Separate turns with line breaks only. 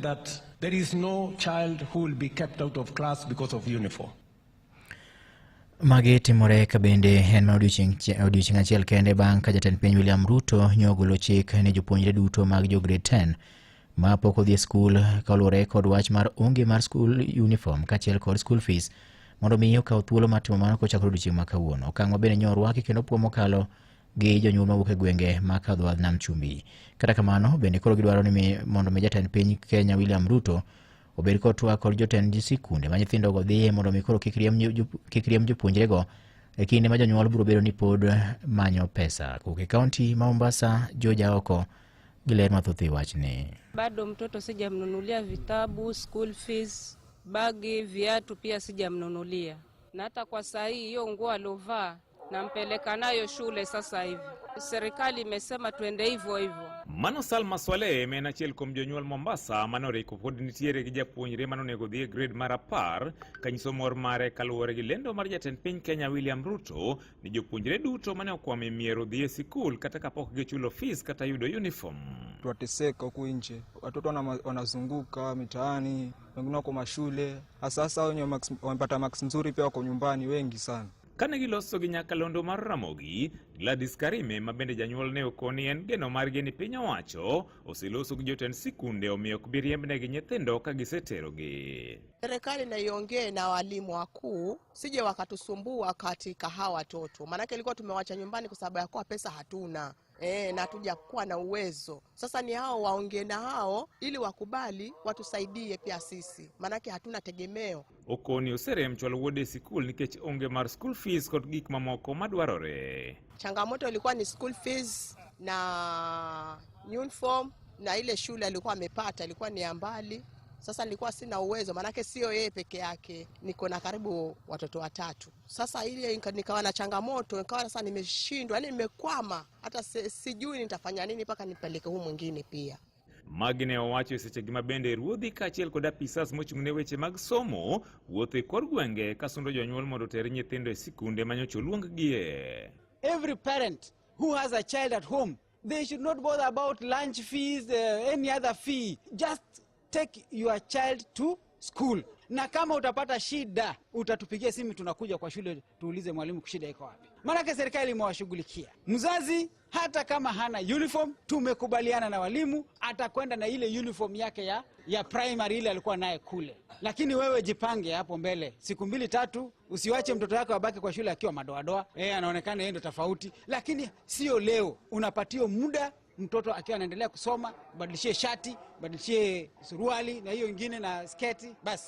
that there is no child who will be kept out of class because of uniform.
Magi timore ka bende en ma odiochieng' achiel kende bang' ka jatend piny William Ruto nyogolo chik ne jopuonjre duto mag jo grade 10 ma pok odhi skul kaluwore kod wach mar onge mar skul uniform kaachiel kod school fees mondo mi okaw thuolo mar timo mano kochakore odiochieng' ma kawuono. Okang' ma bende nyorwaki kendo puo mokalo gi jonyuol mawuok e gwenge ma kadho nam chumbi. Kata kamano bende koro gidwaro ni mondo mi jatend piny Kenya William Ruto obed kod twak kod jotend sikunde ma nyithindo go dhiye mondo mi koro kik riemb jopuonjre go e kinde ma jonyuol biro bedo ni pod manyo pesa. Kuke kaunti ma Mombasa, Joja Oko giler mathoth e wachni.
Bado mtoto sijamnunulia vitabu, school fees, bagi, viatu pia sijamnunulia. Na hata kwa saa hii hiyo nguo alovaa nampeleka nayo shule sasa hivi. Serikali imesema tuende hivyo hivyo.
Mano Salma Swale mena chiel kuom jonyuol Mombasa manore ko pod nitiere gi japuonjre manonego dhi e grade mar 10 kanyiso mor mare kaluwore gi lendo mar jatend piny Kenya William Ruto ni jopuonjre duto mane okwame miero dhi e sikul kata kapok gichulo fees kata yudo uniform.
Tuateseka huku nje, watoto wanazunguka mitaani, wengine wako mashule, sasa wenye wamepata max nzuri pia wako nyumbani wengi sana.
Kane giloso gi nyakalondo mar Ramogi, Gladys Karime ma bende janyuol ne okoni en geno margi ni piny owacho oseloso gi jotend sikunde omiyo ok bi riembnegi nyithindo ka giseterogi.
Serikali na iongee na walimu wakuu sije wakatusumbua katika hawa watoto. Maanake ilikuwa tumewacha nyumbani kwa sababu ya kuwa pesa hatuna. Na hatujakuwa na uwezo. Sasa ni hao waongee na hao ili wakubali watusaidie pia sisi. Maanake hatuna tegemeo.
Okoni osere mchwalo wuode sikul nikech onge mar school fees kod gik mamoko madwarore.
Changamoto ilikuwa ni school fees na uniform na ile shule alikuwa amepata ilikuwa ni mbali. Sasa nilikuwa sina uwezo maanake sio yeye peke yake, niko na karibu watoto 3. Sasa ile nikawa na changamoto, nikawa sasa nimeshindwa, yani nimekwama, hata sijui nitafanya nini mpaka nipeleke huyu mwingine pia.
Magne owacho seche gima bende ruodhi kaachiel kod apisas mochung'ne weche mag somo wuotho e kor gwenge kasundo jonyuol mondo ter nyithindo e sikunde manyocha oluonggie.
Every parent who has a child at home, they should not bother about lunch fees, any other fee. Just take your child to school. Na kama utapata shida, utatupigia simu tunakuja kwa shule tuulize mwalimu shida iko wapi. Maana serikali imewashughulikia. Mzazi hata kama hana uniform, tumekubaliana na walimu atakwenda na ile uniform yake ya primary ile alikuwa naye kule. Lakini wewe jipange hapo mbele. Siku 2-3 usiwache mtoto wako abaki kwa shule akiwa madoadoa. Anaonekana yeye ndo tofauti, lakini sio leo. Unapatio muda mtoto akiwa anaendelea kusoma, badilishie shati, badilishie suruali na hiyo nyingine na sketi basi.